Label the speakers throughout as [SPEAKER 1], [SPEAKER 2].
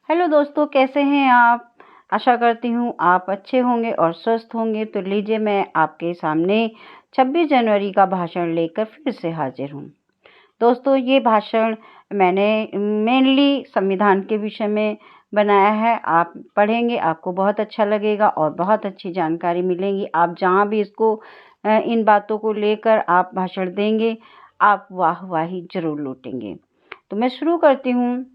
[SPEAKER 1] Hello दोस्तों, कैसे हैं आप? आशा करती हूँ आप अच्छे होंगे और स्वस्थ होंगे। तो लीजिए, मैं आपके सामने 26 जनवरी का भाषण लेकर फिर से हाजिर हूँ। दोस्तों, ये भाषण मैंने मेनली संविधान के विषय में बनाया है। आप पढ़ेंगे, आपको बहुत अच्छा लगेगा और बहुत अच्छी जानकारी मिलेगी। आप जहाँ भी इन बातों को लेकर आप भाषण देंगे, आप वाहवाही ज़रूर लूटेंगे। तो मैं शुरू करती हूँ।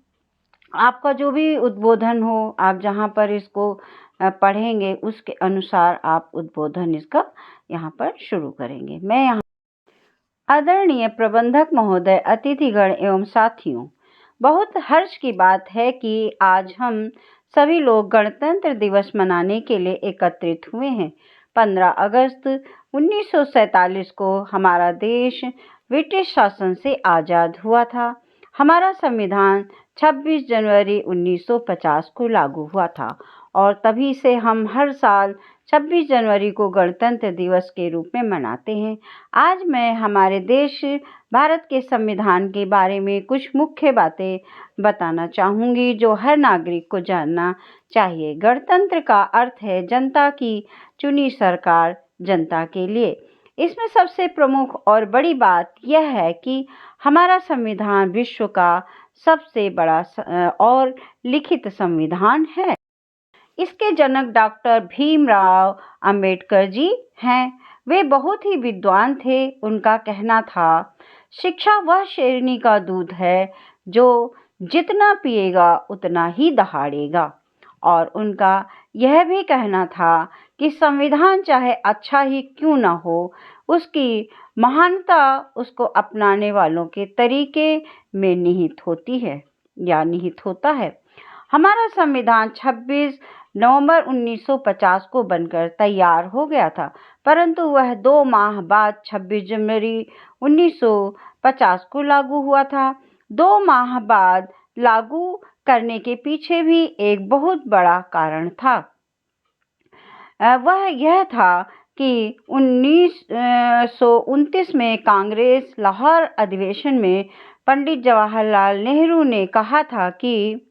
[SPEAKER 1] आपका जो भी उद्बोधन हो, आप जहाँ पर इसको पढ़ेंगे, उसके अनुसार आप उद्बोधन इसका यहाँ पर शुरू करेंगे। मैं यहाँ आदरणीय प्रबंधक महोदय, अतिथिगण एवं साथियों, बहुत हर्ष की बात है कि आज हम सभी लोग गणतंत्र दिवस मनाने के लिए एकत्रित हुए हैं। 15 अगस्त 1947 को हमारा देश ब्रिटिश शासन से आज़ाद हुआ था। हमारा संविधान 26 जनवरी 1950 को लागू हुआ था और तभी से हम हर साल 26 जनवरी को गणतंत्र दिवस के रूप में मनाते हैं। आज मैं हमारे देश भारत के संविधान के बारे में कुछ मुख्य बातें बताना चाहूँगी जो हर नागरिक को जानना चाहिए। गणतंत्र का अर्थ है जनता की चुनी सरकार जनता के लिए। इसमें सबसे प्रमुख और बड़ी बात यह है कि हमारा संविधान विश्व का सबसे बड़ा और लिखित संविधान है। इसके जनक डॉक्टर भीमराव अंबेडकर जी हैं। वे बहुत ही विद्वान थे। उनका कहना था, शिक्षा वह शेरनी का दूध है जो जितना पिएगा उतना ही दहाड़ेगा। और उनका यह भी कहना था कि संविधान चाहे अच्छा ही क्यों न हो, उसकी महानता उसको अपनाने वालों के तरीके में निहित होती है या निहित होता है। हमारा संविधान 26 नवंबर 1950 को बनकर तैयार हो गया था, परंतु वह 2 माह बाद 26 जनवरी 1950 को लागू हुआ था। 2 माह बाद लागू करने के पीछे भी एक बहुत बड़ा कारण था। वह यह था कि 1929 में कांग्रेस लाहौर अधिवेशन में पंडित जवाहरलाल नेहरू ने कहा था कि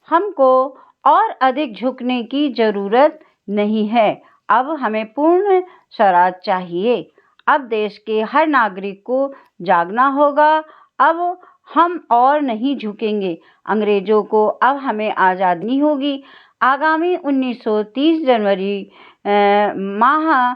[SPEAKER 1] हमको और अधिक झुकने की जरूरत नहीं है, अब हमें पूर्ण स्वराज चाहिए। अब देश के हर नागरिक को जागना होगा। अब हम और नहीं झुकेंगे। अंग्रेजों को अब हमें आज़ादी होगी। आगामी 1930 जनवरी माह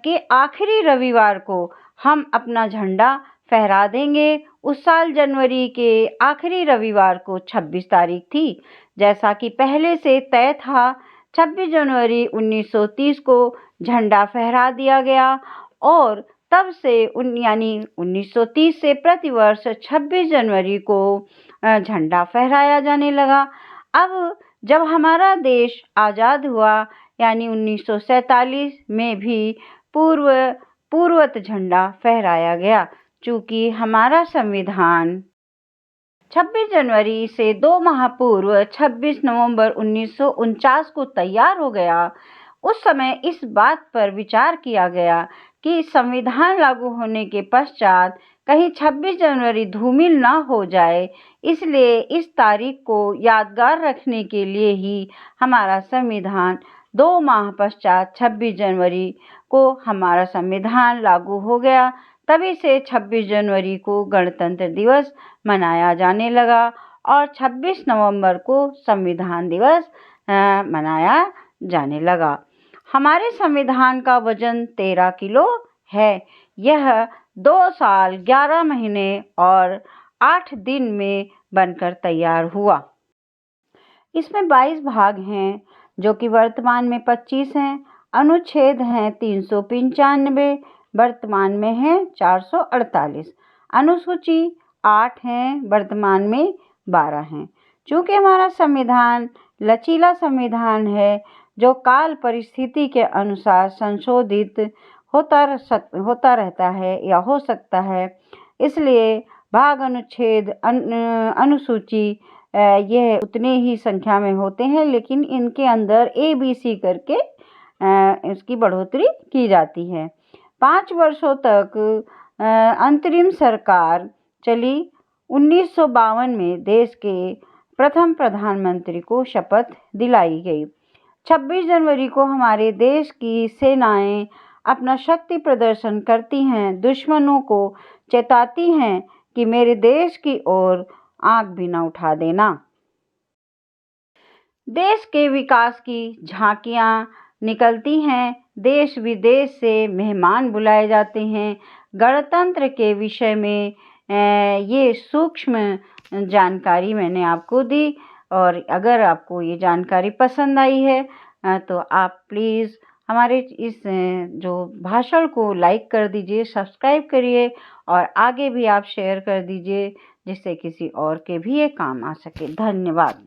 [SPEAKER 1] के आखिरी रविवार को हम अपना झंडा फहरा देंगे। उस साल जनवरी के आखिरी रविवार को 26 तारीख थी, जैसा कि पहले से तय था। 26 जनवरी 1930 को झंडा फहरा दिया गया और तब से यानी 1930 से प्रतिवर्ष 26 जनवरी को झंडा फहराया जाने लगा। अब जब हमारा देश आज़ाद हुआ यानी 1947 में भी पूर्ववत झंडा फहराया गया। चूँकि हमारा संविधान 26 जनवरी से 2 माह पूर्व 26 नवंबर 1949 को तैयार हो गया, उस समय इस बात पर विचार किया गया कि संविधान लागू होने के पश्चात कहीं 26 जनवरी धूमिल न हो जाए, इसलिए इस तारीख को यादगार रखने के लिए ही हमारा संविधान 2 माह पश्चात 26 जनवरी को हमारा संविधान लागू हो गया। तभी से 26 जनवरी को गणतंत्र दिवस मनाया जाने लगा और 26 नवंबर को संविधान दिवस मनाया जाने लगा। हमारे संविधान का वजन 13 किलो है। यह 2 साल 11 महीने और 8 दिन में बनकर तैयार हुआ। इसमें 22 भाग हैं, जो कि वर्तमान में 25 हैं। अनुच्छेद हैं 395, वर्तमान में है 448। अनुसूची 8 हैं, वर्तमान में 12 हैं। चूँकि हमारा संविधान लचीला संविधान है, जो काल परिस्थिति के अनुसार संशोधित होता रहता है या हो सकता है, इसलिए भाग, अनुच्छेद, अनुसूची यह उतने ही संख्या में होते हैं, लेकिन इनके अंदर ABC करके इसकी बढ़ोतरी की जाती है। 5 वर्षों तक अंतरिम सरकार चली। 1952 में देश के प्रथम प्रधानमंत्री को शपथ दिलाई गई। 26 जनवरी को हमारे देश की सेनाएं अपना शक्ति प्रदर्शन करती हैं, दुश्मनों को चेताती हैं कि मेरे देश की ओर आंख भी न उठा देना। देश के विकास की झांकियां निकलती हैं, देश विदेश से मेहमान बुलाए जाते हैं। गणतंत्र के विषय में ये सूक्ष्म जानकारी मैंने आपको दी, और अगर आपको ये जानकारी पसंद आई है तो आप प्लीज़ हमारे इस जो भाषण को लाइक कर दीजिए, सब्सक्राइब करिए और आगे भी आप शेयर कर दीजिए, जिससे किसी और के भी ये काम आ सके। धन्यवाद।